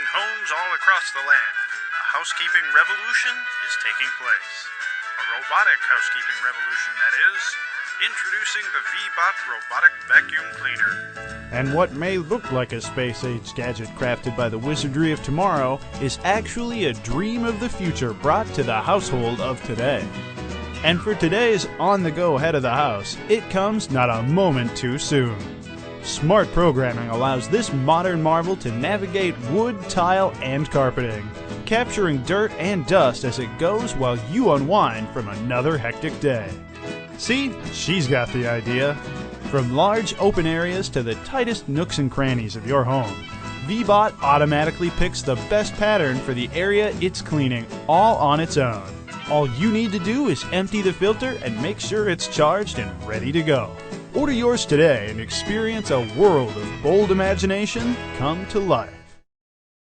homes all across the land, a housekeeping revolution is taking place. A robotic housekeeping revolution, that is. Introducing the VBot robotic vacuum cleaner. And what may look like a space-age gadget crafted by the wizardry of tomorrow is actually a dream of the future brought to the household of today. And for today's on-the-go head of the house, it comes not a moment too soon. Smart programming allows this modern marvel to navigate wood, tile, and carpeting, capturing dirt and dust as it goes while you unwind from another hectic day. See, she's got the idea. From large open areas to the tightest nooks and crannies of your home, VBot automatically picks the best pattern for the area it's cleaning, all on its own. All you need to do is empty the filter and make sure it's charged and ready to go. Order yours today and experience a world of bold imagination come to life.